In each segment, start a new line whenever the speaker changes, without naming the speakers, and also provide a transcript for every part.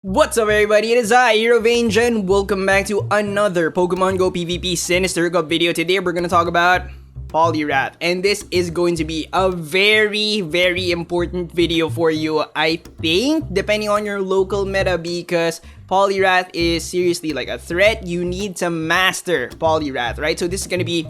What's up everybody, it is I, Hero Vange, and welcome back to another Pokemon Go PvP Sinister Cup video. Today we're gonna talk about Poliwrath, and this is going to be a very important video for you, I think, depending on your local meta, because Poliwrath is seriously like a threat. You need to master Poliwrath, right? So this is gonna be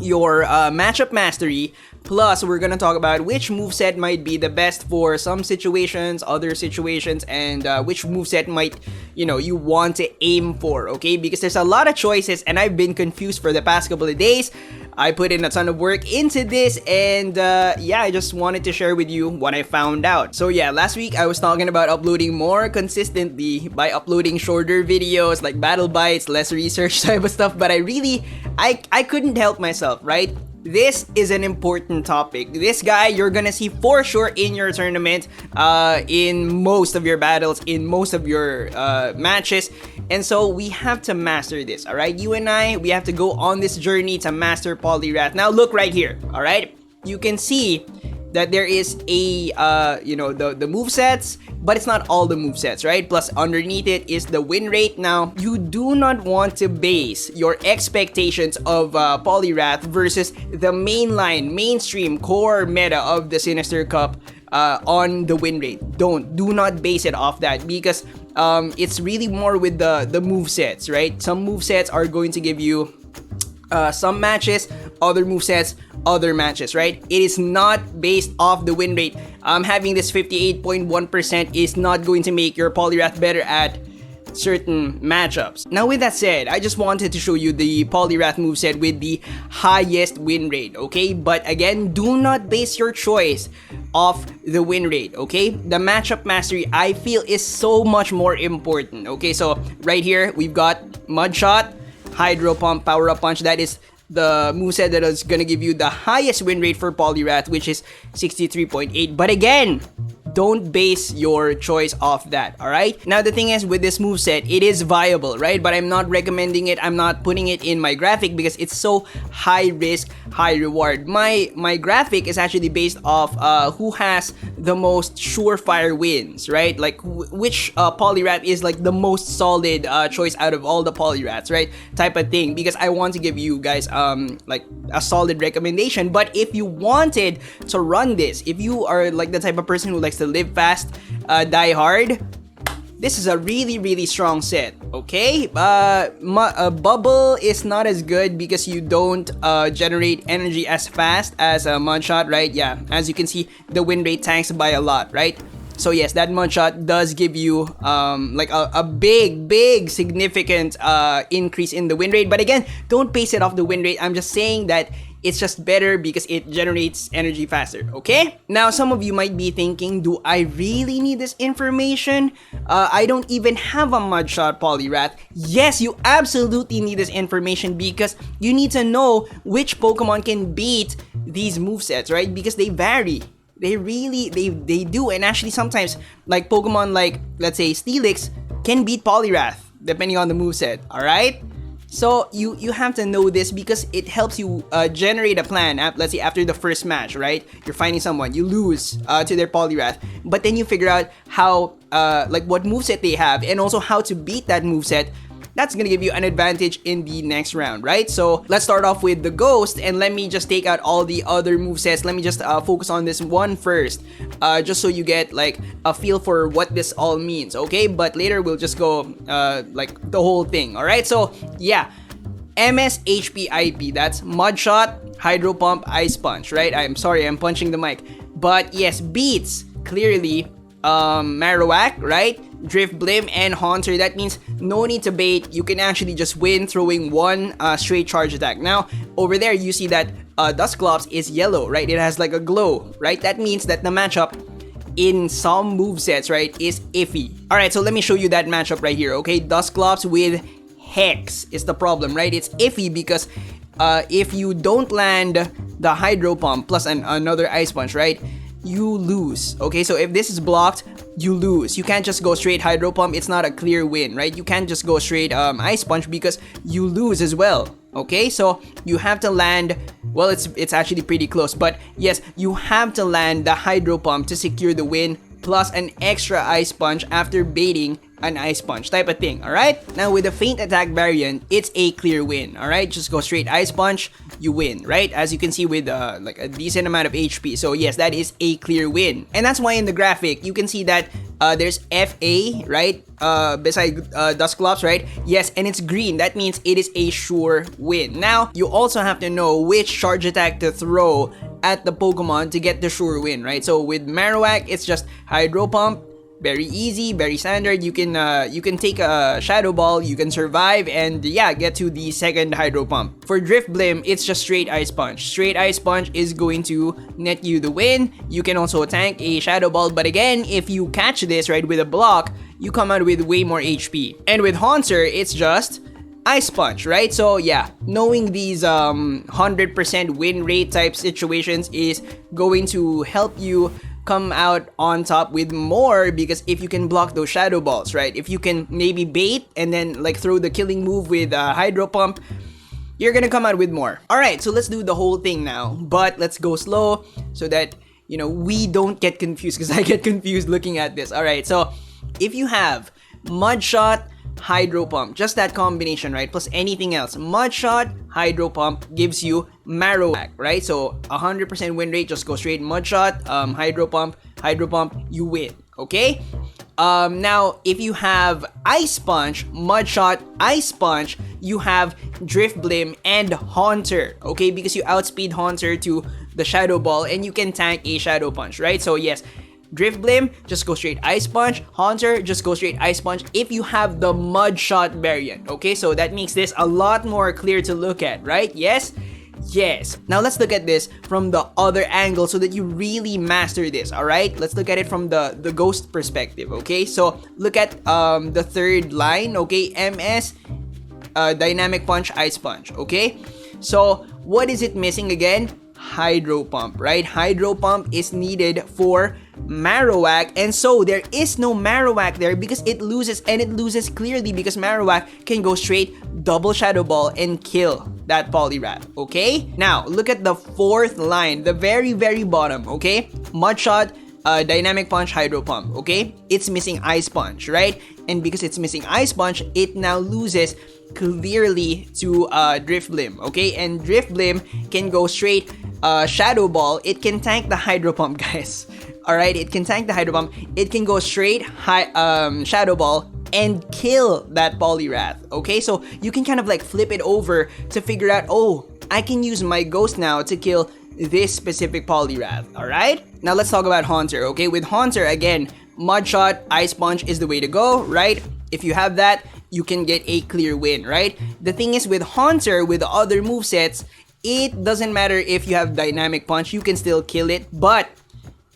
your matchup mastery, plus we're gonna talk about which moveset might be the best for some situations, other situations, and which moveset might, you want to aim for, okay? Because there's a lot of choices and I've been confused for the past couple of days. I put in a ton of work into this, and yeah, I just wanted to share with you what I found out. So yeah, last week I was talking about uploading more consistently by uploading shorter videos like battle bites, less research type of stuff, but I couldn't help myself, right? This is an important topic. This guy you're gonna see for sure in your tournament, in most of your battles, in most of your matches. And so we have to master this, alright? You and I, we have to go on this journey to master Poliwrath. Now look right here, alright? You can see that there is a, the movesets, but it's not all the movesets, right? Plus underneath it is the win rate. Now, you do not want to base your expectations of Poliwrath versus the mainstream core meta of the Sinister Cup on the win rate. Do not base it off that, because it's really more with the movesets, right? Some movesets are going to give you some matches, other movesets, other matches, right? It is not based off the win rate. Having this 58.1% is not going to make your Poliwrath better at certain matchups. Now with that said, I just wanted to show you the Poliwrath moveset with the highest win rate, okay? But again, do not base your choice off the win rate, okay? The matchup mastery, I feel, is so much more important, okay? So right here, we've got Mud Shot, Hydro Pump, Power Up Punch. That is the moveset that is gonna give you the highest win rate for Poliwrath, which is 63.8. But again, don't base your choice off that, alright? Now the thing is, with this moveset, it is viable, right? But I'm not recommending it, I'm not putting it in my graphic because it's so high risk, high reward. My graphic is actually based off who has the most surefire wins, right? Like which Poliwrath is like the most solid choice out of all the Poliwraths, right? Type of thing, because I want to give you guys like a solid recommendation. But if you wanted to run this, if you are like the type of person who likes to live fast, die hard, this is a really strong set, okay? Bubble is not as good because you don't generate energy as fast as a Mudshot, right? Yeah, as you can see, the win rate tanks by a lot, right? So yes, that Mudshot does give you like a big significant increase in the win rate. But again, don't base it off the win rate. I'm just saying that it's just better because it generates energy faster, okay? Now, some of you might be thinking, do I really need this information? I don't even have a Mudshot Poliwrath. Yes, you absolutely need this information because you need to know which Pokemon can beat these movesets, right? Because they vary. They do. And actually sometimes, like Pokemon like, let's say, Steelix can beat Poliwrath, depending on the moveset, alright? So you have to know this because it helps you generate a plan. Let's say after the first match, right? You're fighting someone, you lose to their Poliwrath, but then you figure out how, like what moveset they have and also how to beat that moveset. That's gonna give you an advantage in the next round, right? So let's start off with the Ghost, and let me just take out all the other movesets. Let me just focus on this one first, just so you get like a feel for what this all means, okay? But later we'll just go like the whole thing, all right? So yeah, MS, HP, IP, that's Mudshot, Hydro Pump, Ice Punch, right? I'm sorry, I'm punching the mic. But yes, beats clearly Marowak, right? Drifblim and Haunter. That means no need to bait. You can actually just win throwing one straight charge attack. Now, over there, you see that Dusclops is yellow, right? It has like a glow, right? That means that the matchup in some movesets, right, is iffy. Alright, so let me show you that matchup right here, okay? Dusclops with Hex is the problem, right? It's iffy because if you don't land the Hydro Pump plus another Ice Punch, right, you lose, okay? So if this is blocked, you lose. You can't just go straight Hydro Pump. It's not a clear win, right? You can't just go straight Ice Punch because you lose as well, okay? So you have to land, well, it's actually pretty close, but yes, you have to land the Hydro Pump to secure the win plus an extra Ice Punch after baiting an Ice Punch type of thing, alright? Now with the Faint Attack variant, it's a clear win, alright? Just go straight Ice Punch, you win, right? As you can see with like a decent amount of HP. So yes, that is a clear win. And that's why in the graphic, you can see that there's FA, right? Beside Dusclops, right? Yes, and it's green. That means it is a sure win. Now, you also have to know which charge attack to throw at the Pokemon to get the sure win, right? So with Marowak, it's just Hydro Pump. Very easy, very standard. You can take a Shadow Ball, you can survive, and yeah, get to the second Hydro Pump. For Drifblim, it's just straight Ice Punch. Straight Ice Punch is going to net you the win. You can also tank a Shadow Ball, but again, if you catch this right with a block, you come out with way more HP. And with Haunter, it's just Ice Punch, right? So yeah, knowing these 100% win rate type situations is going to help you come out on top with more, because if you can block those Shadow Balls, right? If you can maybe bait and then like throw the killing move with Hydro Pump, you're gonna come out with more. Alright, so let's do the whole thing now, but let's go slow so that, you know, we don't get confused, because I get confused looking at this. Alright, so if you have Mud Shot, Hydro Pump, just that combination, right? Plus anything else. Mud Shot, Hydro Pump gives you Marowak, right? So 100% win rate, just go straight Mud Shot, Hydro Pump, you win, okay? Now, if you have Ice Punch, Mud Shot, Ice Punch, you have Drifblim and Haunter, okay? Because you outspeed Haunter to the Shadow Ball and you can tank a Shadow Punch, right? So yes, Drifblim, just go straight Ice Punch. Haunter, just go straight Ice Punch if you have the Mud Shot variant, okay? So that makes this a lot more clear to look at, right? Yes? Yes. Now let's look at this from the other angle so that you really master this, alright? Let's look at it from the Ghost perspective, okay? So look at the third line, okay? MS, Dynamic Punch, Ice Punch, okay? So what is it missing again? Hydro Pump, right? Hydro Pump is needed for Marowak, and so there is no Marowak there because it loses, and it loses clearly because Marowak can go straight double Shadow Ball and kill that Poliwrath, okay? Now, look at the fourth line, the very bottom, okay? Mud Shot, Dynamic Punch, Hydro Pump, okay? It's missing Ice Punch, right? And because it's missing Ice Punch, it now loses clearly to Drifblim, okay? And Drifblim can go straight Shadow Ball. It can tank the Hydro Pump, guys. Alright, it can tank the Hydro Pump. It can go straight Shadow Ball and kill that Poliwrath, okay? So you can kind of like flip it over to figure out, oh, I can use my Ghost now to kill this specific Poliwrath, alright? Now let's talk about Haunter, okay? With Haunter, again, Mud Shot, Ice Punch is the way to go, right? If you have that, you can get a clear win, right? The thing is with Haunter, with the other movesets, it doesn't matter if you have Dynamic Punch, you can still kill it, but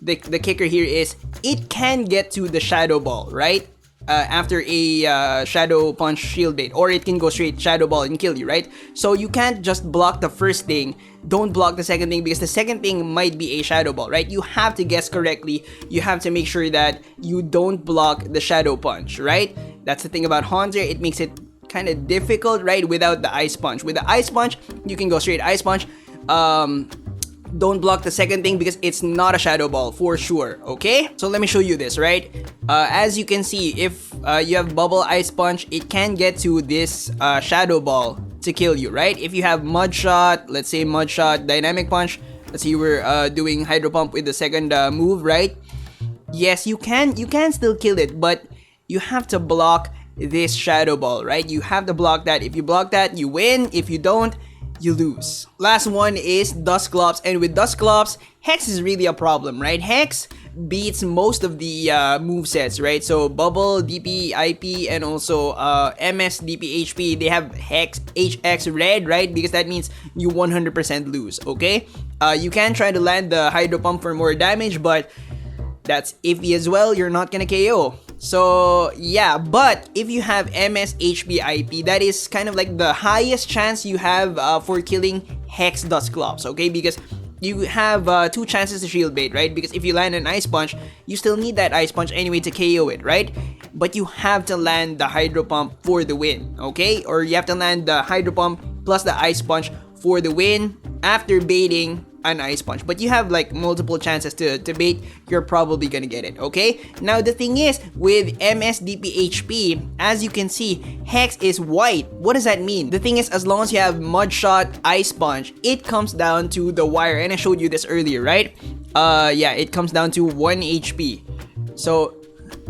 the kicker here is it can get to the Shadow Ball, right? After a Shadow Punch Shield Bait, or it can go straight Shadow Ball and kill you, right? So you can't just block the first thing, don't block the second thing, because the second thing might be a Shadow Ball, right? You have to guess correctly, you have to make sure that you don't block the Shadow Punch, right? That's the thing about Haunter, it makes it kind of difficult, right? Without the Ice Punch. With the Ice Punch, you can go straight Ice Punch. Don't block the second thing because it's not a Shadow Ball for sure, okay? So let me show you this, right? As you can see, if you have Bubble Ice Punch, it can get to this Shadow Ball to kill you, right? If you have Mud Shot, let's say Mud Shot, Dynamic Punch, let's say we're doing Hydro Pump with the second move, right? Yes, you can still kill it, but you have to block this Shadow Ball, right? You have to block that. If you block that, you win. If you don't, you lose. Last one is Dusclops, and with Dusclops, Hex is really a problem, right? Hex beats most of the movesets, right? So Bubble, DP, IP, and also MS, DP, HP, they have Hex, HX red, right? Because that means you 100% lose, okay? You can try to land the Hydro Pump for more damage, but that's iffy as well. You're not gonna KO. So yeah, but if you have MS, HP, IP, that is kind of like the highest chance you have for killing Hex Dusclops, okay? Because you have 2 chances to shield bait, right? Because if you land an Ice Punch, you still need that Ice Punch anyway to KO it, right? But you have to land the Hydro Pump for the win, okay? Or you have to land the Hydro Pump plus the Ice Punch for the win after baiting an Ice Punch. But you have like multiple chances to bait, you're probably gonna get it, okay? Now the thing is, with MSDPHP, as you can see, Hex is white. What does that mean? The thing is, as long as you have Mud Shot, Ice Punch, it comes down to the wire, and I showed you this earlier, right? Yeah, it comes down to 1 HP. So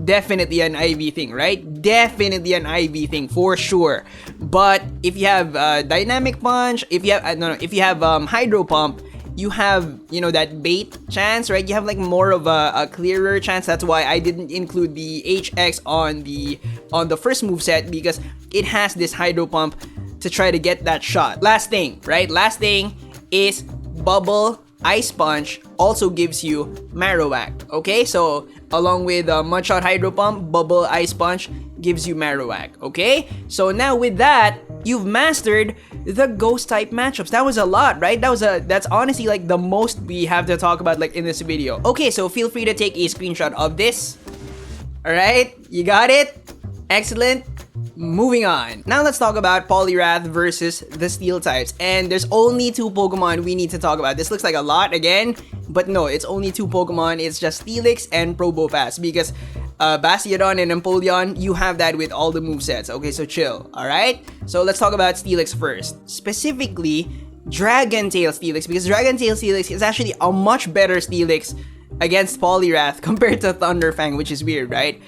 definitely an IV thing, right? Definitely an IV thing for sure. But if you have Dynamic Punch, if you have if you have Hydro Pump, you have, you know, that bait chance, right? You have like more of a clearer chance. That's why I didn't include the HX on the first moveset, because it has this Hydro Pump to try to get that shot. Last thing, right? Last thing is Bubble Ice Punch also gives you Marowak, okay? So along with Mud Shot, Hydro Pump, Bubble Ice Punch gives you Marowak, okay? So now with that, you've mastered the ghost type matchups. That was a lot, right? That's honestly like the most we have to talk about like in this video. Okay, so feel free to take a screenshot of this. All right, you got it? Excellent. Moving on. Now let's talk about Poliwrath versus the Steel types. And there's only 2 Pokemon we need to talk about. This looks like a lot again, but no, it's only 2 Pokemon. It's just Steelix and Probopass, because Bastiodon and Empoleon, you have that with all the movesets. Okay, so chill. Alright? So let's talk about Steelix first. Specifically, Dragon Tail Steelix, because Dragon Tail Steelix is actually a much better Steelix against Poliwrath compared to Thunderfang, which is weird, right?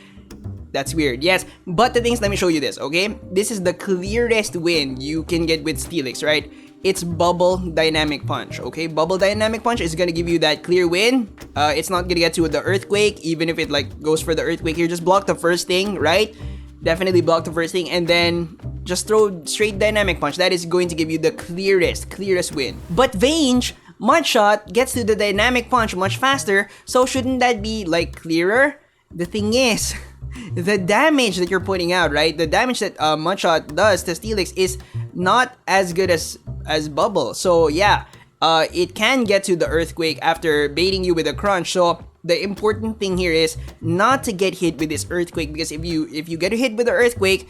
That's weird, yes. But the thing is, let me show you this, okay? This is the clearest win you can get with Steelix, right? It's Bubble Dynamic Punch, okay? Bubble Dynamic Punch is gonna give you that clear win. It's not gonna get to the Earthquake, even if it like goes for the Earthquake here. Just block the first thing, right? Definitely block the first thing, and then just throw straight Dynamic Punch. That is going to give you the clearest win. But Vange, Mud Shot gets to the Dynamic Punch much faster, so shouldn't that be like clearer? The thing is, the damage that you're putting out, right? The damage that Mud Shot does to Steelix is not as good as Bubble. So yeah, it can get to the Earthquake after baiting you with a Crunch. So the important thing here is not to get hit with this Earthquake, because if you get hit with the Earthquake,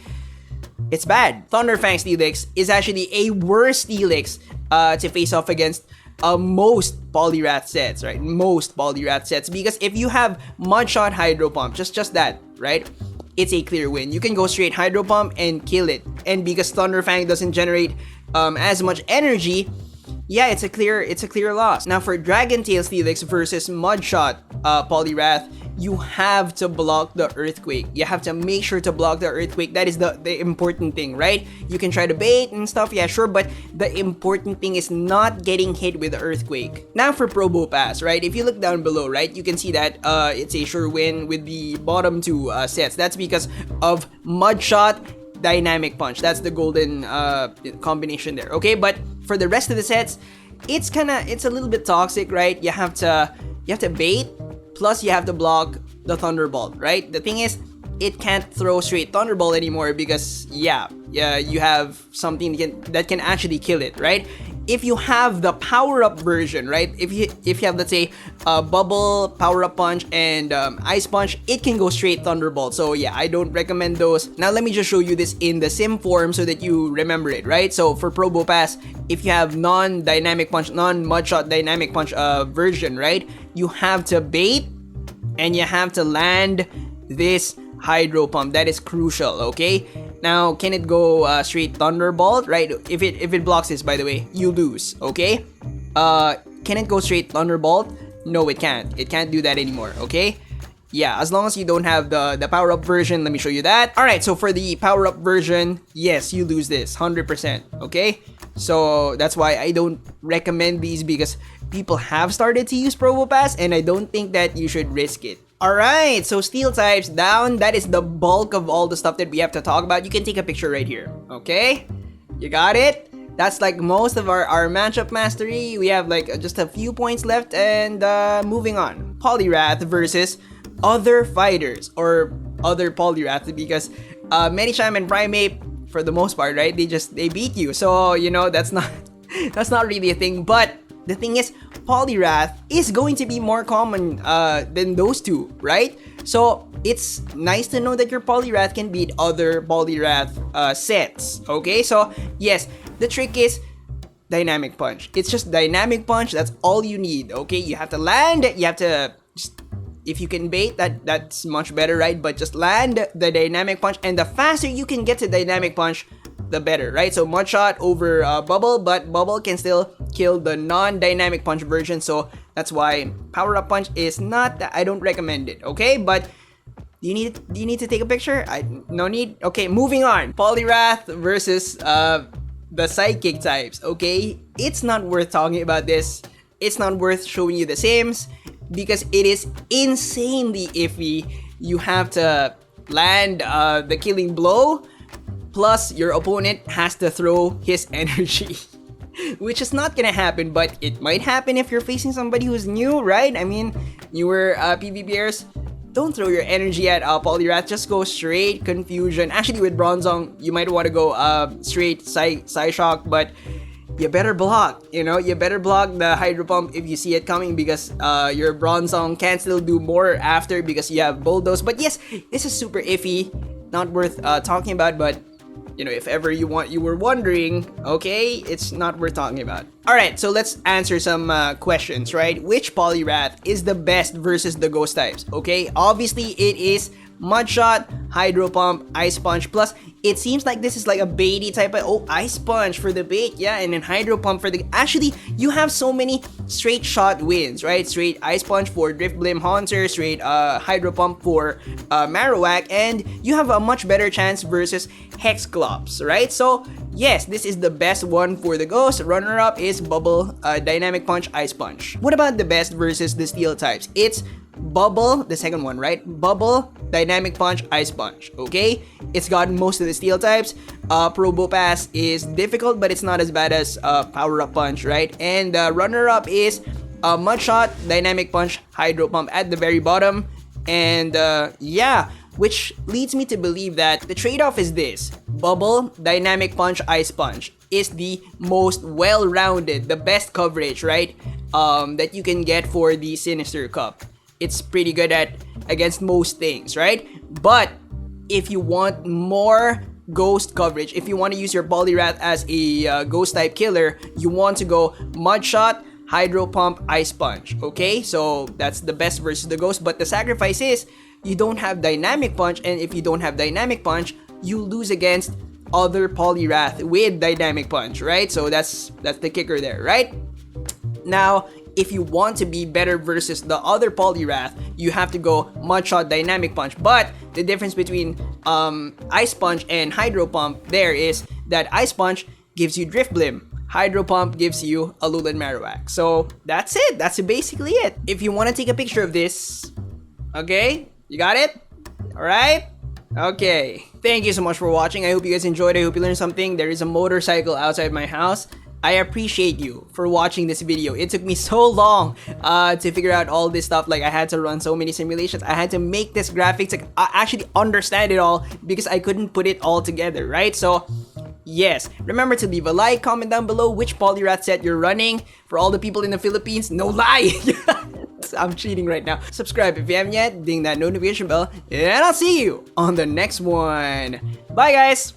it's bad. Thunderfang Steelix is actually a worse Steelix to face off against most Poliwrath sets, right? Most Poliwrath sets, because if you have Mud Shot, Hydro Pump, just that, right? It's a clear win. You can go straight Hydro Pump and kill it. And because Thunderfang doesn't generate as much energy, yeah, it's a clear loss. Now for Dragon Tail Steelix versus Mud Shot Poliwrath, you have to block the Earthquake. You have to make sure to block the Earthquake. That is the important thing, right? You can try to bait and stuff, yeah, sure, but the important thing is not getting hit with the Earthquake. Now for Probopass, right? If you look down below, right, you can see that it's a sure win with the bottom 2 sets. That's because of Mud Shot, Dynamic Punch. That's the golden combination there, okay? But for the rest of the sets, it's a little bit toxic, right? You have to bait, plus you have to block the Thunderbolt, right? The thing is, it can't throw straight Thunderbolt anymore because yeah, you have something that can actually kill it, right? If you have the power-up version, right? If you have, let's say, Bubble, Power-Up Punch, and Ice Punch, it can go straight Thunderbolt. So yeah, I don't recommend those. Now let me just show you this in the sim form so that you remember it, right? So for Probopass, if you have non-Dynamic Punch, non-Mud Shot Dynamic Punch version, right? You have to bait and you have to land this Hydro Pump. That is crucial, okay? Now, can it go straight Thunderbolt, right? If it blocks this, by the way, you lose, okay? Can it go straight Thunderbolt? No, it can't. It can't do that anymore, okay? Yeah, as long as you don't have the power-up version, let me show you that. Alright, so for the power-up version, yes, you lose this, 100%, okay? So, that's why I don't recommend these, because people have started to use Probopass, and I don't think that you should risk it. Alright, so Steel types down. That is the bulk of all the stuff that we have to talk about. You can take a picture right here, okay? You got it? That's like most of our matchup mastery. We have like just a few points left, and moving on. Poliwrath versus other fighters, or other Poliwrath, because Medicham and Primeape, for the most part, right? They beat you. So, you know, that's not really a thing. But the thing is, Poliwrath is going to be more common than those two, right? So it's nice to know that your Poliwrath can beat other Poliwrath sets, okay? So yes, the trick is dynamic punch. It's just dynamic punch. That's all you need. Okay, you have to land. You have to just, if you can bait, that's much better, right? But just land the dynamic punch, and the faster you can get to dynamic punch, the better, right? So mud shot over bubble, but bubble can still kill the non-dynamic punch version. So that's why power up punch is not. I don't recommend it. Okay, but. Do you need to take a picture? No need. Okay, moving on. Poliwrath versus the psychic types. Okay, it's not worth talking about this. It's not worth showing you the sims because it is insanely iffy. You have to land the killing blow, plus your opponent has to throw his energy. Which is not gonna happen, but it might happen if you're facing somebody who's new, right? I mean, newer PvPers. Don't throw your energy at Poliwrath, just go straight confusion. Actually, with Bronzong, you might want to go straight Psyshock, but you better block, you know? You better block the Hydro Pump if you see it coming because your Bronzong can still do more after because you have Bulldoze. But yes, this is super iffy, not worth talking about, but you know, if ever you were wondering, okay, it's not worth talking about. Alright, so let's answer some questions, right? Which Poliwrath is the best versus the ghost types? Okay, obviously it is Mud Shot, Hydro Pump, Ice Punch, plus it seems like this is like a baity type of, oh, Ice Punch for the bait, yeah, and then Hydro Pump for the, actually, you have so many straight shot wins, right? Straight Ice Punch for Driftblim Haunter, straight Hydro Pump for Marowak, and you have a much better chance versus Hexclops, right? So, yes, this is the best one for the ghost. Runner-up is Bubble, Dynamic Punch, Ice Punch. What about the best versus the steel types? It's Bubble, the second one, right? Bubble, Dynamic Punch, Ice Punch, okay? It's got most of the steel types. Probopass is difficult, but it's not as bad as Power Up Punch, right? And runner-up is Mud Shot, Dynamic Punch, Hydro Pump at the very bottom. And yeah, which leads me to believe that the trade-off is this. Bubble, Dynamic Punch, Ice Punch is the most well-rounded, the best coverage, right? That you can get for the Sinister Cup. It's pretty good at against most things, right? But if you want more ghost coverage, if you want to use your Poliwrath as a ghost type killer, you want to go Mud Shot, Hydro Pump, Ice Punch, okay? So that's the best versus the ghost, but the sacrifice is you don't have Dynamic Punch, and if you don't have Dynamic Punch, you lose against other Poliwrath with Dynamic Punch, right? So that's the kicker there, right? Now, if you want to be better versus the other Poliwrath, you have to go Mud Shot, Dynamic Punch. But the difference between Ice Punch and Hydro Pump there is that Ice Punch gives you Driftblim. Hydro Pump gives you Alolan Marowak. So that's it. That's basically it. If you want to take a picture of this, okay, you got it? Alright? Okay. Thank you so much for watching. I hope you guys enjoyed. I hope you learned something. There is a motorcycle outside my house. I appreciate you for watching this video. It took me so long to figure out all this stuff. Like, I had to run so many simulations. I had to make this graphics, like, I actually understand it all because I couldn't put it all together, right? So, yes. Remember to leave a like, comment down below which Poliwrath set you're running. For all the people in the Philippines, no lie! I'm cheating right now. Subscribe if you haven't yet, ding that notification bell, and I'll see you on the next one. Bye, guys!